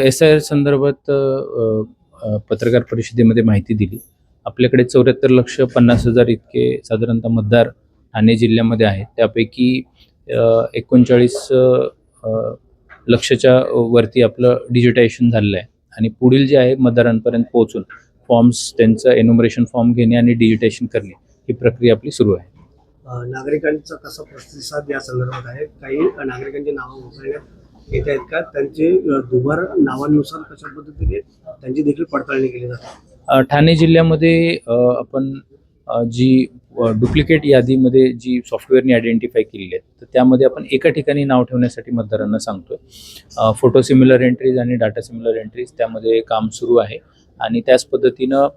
SIR संदर्भात पत्रकार परिषदेमध्ये माहिती दिली. आपल्याकडे 74,50,000 इतके साधारणतः मतदार ठाणे जिल्ह्यामध्ये आहेत. त्यापैकी 39 लक्षच्या वरती आपलं डिजिटायझेशन झालेलं आहे आणि पुढील जे आहे मतदारांपर्यंत पोहोचून फॉर्म्स त्यांचं एन्युमरेशन फॉर्म घेणे आणि डिजिटायझेशन करणे ही प्रक्रिया आपली सुरू आहे. नागरिकांचा कसा प्रतिसाद या संदर्भात आहे? काही नागरिकांची नावं उचलण्यात येत आहेत का? त्यांचे दुबार नावांनुसार कशा पद्धतीने त्यांची देखील पडताळणी केली जाते? ठाणे जिल्ह्यामध्ये आपण जी डुप्लिकेट यादीमध्ये जी सॉफ्टवेअरनी आयडेंटिफाय केलेली आहेत तर त्यामध्ये आपण एका ठिकाणी नाव ठेवण्यासाठी मतदारांना सांगतोय. फोटो सिमिलर एंट्रीज आणि डाटा सिमिलर एंट्रीज त्यामध्ये काम सुरू आहे आणि त्याच पद्धतीनं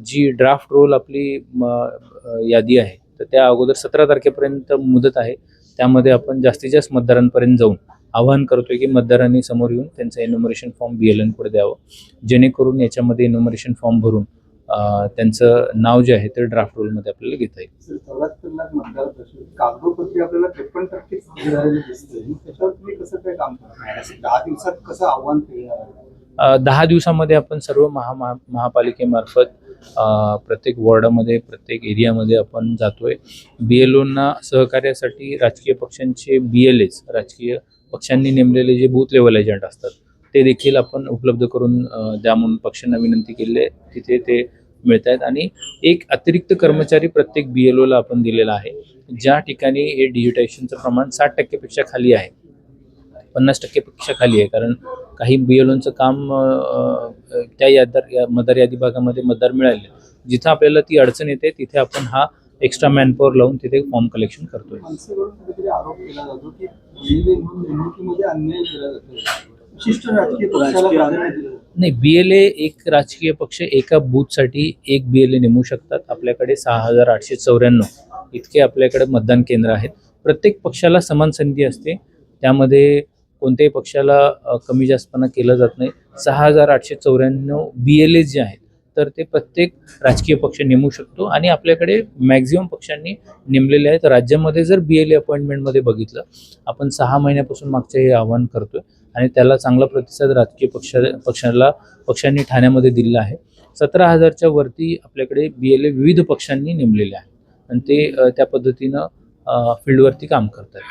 जी ड्राफ्ट रोल आपली यादी आहे तर त्या अगोदर 17 तारखेपर्यंत मुदत आहे. त्यामध्ये आपण जास्तीत जास्त मतदारांपर्यंत जाऊन आवाहन करतोय की मतदारांनी समोर येऊन त्यांचं एन्युमरेशन फॉर्म BLN कडे द्यावं, जेणेकरून याच्यामध्ये एन्युमरेशन फॉर्म भरून त्यांचं नाव जे आहे ते ड्राफ्ट रोलमध्ये आपल्याला घेता येईल. कागदोपत्री आपल्याला 53% झालेलं दिसतंय. त्याच्यावर तुम्ही कसं काय काम करणार? 10 दिवसात कसं आव्हान केलं? 10 दिवसामध्ये आपण सर्व महापालिकेमार्फत प्रत्येक वॉर्डामध्ये प्रत्येक एरियामध्ये आपण जातोय. BLOंना सहकार्यासाठी राजकीय पक्षांचे BLAs राजकीय पक्षांनी नेमलेले जे बूथ लेवल एजंट असतात ते देखील आपण उपलब्ध करून द्या म्हणून पक्षांना विनंती केली आहे. तिथे ते मिळत आहेत आणि एक अतिरिक्त कर्मचारी प्रत्येक BLOला आपण दिलेला आहे. ज्या ठिकाणी हे डिजिटायझेशनचं प्रमाण 60% पेक्षा खाली आहे, 50% पेक्षा खाली आहे, कारण काही BLOंचं काम त्या मतदार यादी भागामध्ये मतदार मिळाले जिथं आपल्याला ती अडचण येते तिथे आपण हा एक्स्ट्रा मॅनपॉवर लावून तिथे फॉर्म कलेक्शन करतोय. आरोप केला जातो की निवडणुकीमध्ये अन्याय केला जातो. विशिष्ट राजकीय पक्षाला प्राधान्य दिलं जातं. नाही, BLA एक राजकीय पक्ष एका बूथसाठी एक BLA नेमू शकतात. आपल्याकडे 6,894 इतके आपल्याकडे मतदान केंद्र आहेत. प्रत्येक पक्षाला समान संधी असते, त्यामध्ये कोणत्याही पक्षाला कमी जास्तपणा केला जात नाही. 6,894 BLA जे आहेत तर ते प्रत्येक राजकीय पक्ष नेमू शकतो आणि आपल्याकडे मॅक्झिमम पक्षांनी नेमलेले आहेत. राज्यामध्ये जर BLA अपॉइंटमेंटमध्ये बघितलं आपण 6 महिन्यापासून मागचं हे आवाहन करतोय आणि त्याला चांगला प्रतिसाद राजकीय पक्षांनी ठाण्यामध्ये दिलेला आहे. 17,000च्या वरती आपल्याकडे BLA विविध पक्षांनी नेमलेले आहे आणि ते त्या पद्धतीनं फील्डवरती काम करतात.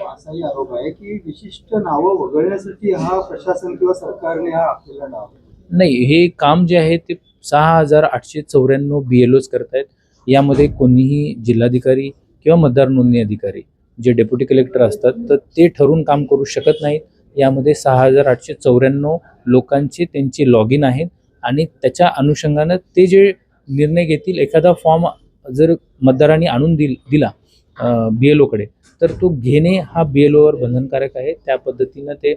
असाही आरोप आहे की विशिष्ट नावं वगळण्यासाठी हा प्रशासन किंवा सरकारने हा आपल्याला नाव नाही, हे काम जे आहे ते 6,894 BLOs करतायत. यामध्ये कोणीही जिल्हाधिकारी किंवा मतदार नोंदणी अधिकारी जे डेप्युटी कलेक्टर असतात तर ते ठरवून काम करू शकत नाहीत. यामध्ये 6,894 लोकांचे त्यांचे लॉग इन आहेत आणि त्याच्या अनुषंगानं ते जे निर्णय घेतील, एखादा फॉर्म जर मतदारांनी आणून दिला BLOकडे तर तो घेणे हा BLOवर बंधनकारक आहे. त्या पद्धतीनं ते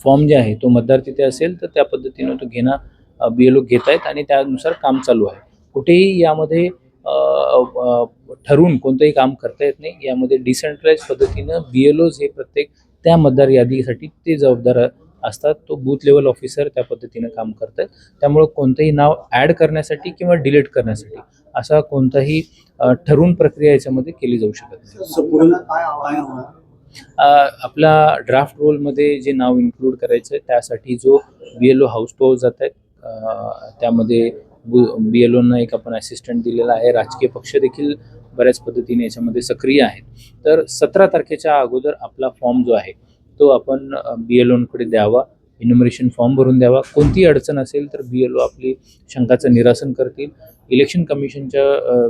फॉर्म जे आहे तो मतदार तिथे असेल तर त्या पद्धतीनं तो घेणं BLO घेत आहेत आणि त्यानुसार काम चालू आहे. कुठेही यामध्ये ठरवून कोणतंही काम करता येत नाही. यामध्ये डिसेंट्रलाइज पद्धतीनं BLOs हे प्रत्येक त्या मतदार यादीसाठी ते जबाबदार असतात. तो बूथ लेवल ऑफिसर त्या पद्धतीनं काम करतात. त्यामुळं कोणतंही नाव ॲड करण्यासाठी किंवा डिलीट करण्यासाठी असा कोणताही ठरवून प्रक्रिया याच्यामध्ये केली जाऊ शकत नाही. आपला ड्राफ्ट रोलमध्ये जे नाव इन्क्लूड करायचं आहे त्यासाठी जो BLO हाऊस टू हाऊस जात आहेत त्यामध्ये BLOंना एक आपण असिस्टंट दिलेला आहे. राजकीय पक्ष देखील बऱ्याच पद्धतीने याच्यामध्ये सक्रिय आहेत. तर 17 तारखेच्या अगोदर आपला फॉर्म जो आहे तो आपण BLOंकडे द्यावा, एन्युमरेशन फॉर्म भरून द्यावा. कोणतीही अडचण असेल तर BLO आपली शंकाचं निरासन करतील. इलेक्शन कमिशनच्या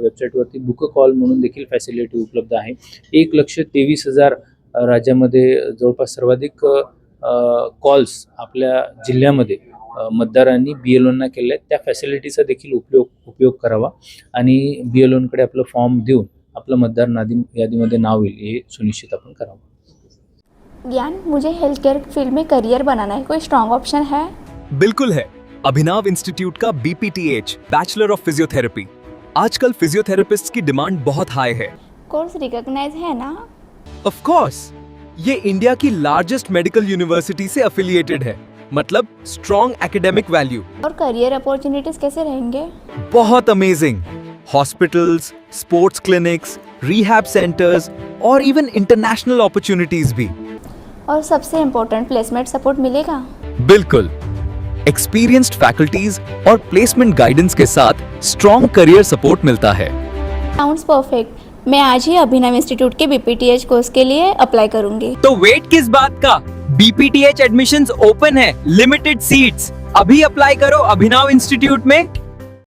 वेबसाईटवरती बुक कॉल म्हणून देखील फॅसिलिटी उपलब्ध आहे. 1,23,000 राज्यामध्ये जवळपास सर्वाधिक कॉल्स आपल्या जिल्ह्यामध्ये मतदारांनी BLOंना केले आहेत. त्या फॅसिलिटीचा देखील उपयोग करावा आणि BLOंकडे आपलं फॉर्म देऊन आपलं मतदार यादीमध्ये नाव येईल हे सुनिश्चित आपण करावं. ज्ञान, मुझे हेल्थ केयर फील्ड में करियर बनाना है, कोई स्ट्रॉन्ग ऑप्शन है? बिल्कुल है। अभिनव इंस्टीट्यूट का BPTH बैचलर ऑफ फिजियोथेरेपी। आजकल फिजियोथेरेपिस्ट की डिमांड बहुत हाई है। कोर्स रिकॉग्नाइज है ना? ऑफ कोर्स, ये इंडिया की लार्जेस्ट मेडिकल यूनिवर्सिटी से एफिलिएटेड है, मतलब स्ट्रॉन्ग एकेडमिक वैल्यू। और करियर अपॉर्चुनिटीज कैसे रहेंगे? बहुत amazing. Hospitals, sports clinics, rehab centres और इवन इंटरनेशनल अपॉर्चुनिटीज भी। और सबसे इम्पोर्टेंट प्लेसमेंट सपोर्ट मिलेगा। बिल्कुल, एक्सपीरियंस्ड फैकल्टीज और प्लेसमेंट गाइडेंस के साथ स्ट्रॉन्ग करियर सपोर्ट मिलता है। Sounds perfect. मैं आज ही अभिनव इंस्टीट्यूट के BPTH कोर्स के लिए अप्लाई करूंगी। तो वेट किस बात का? BPTH एडमिशंस ओपन है, लिमिटेड सीट्स। अभी अप्लाई करो अभिनव इंस्टीट्यूट में।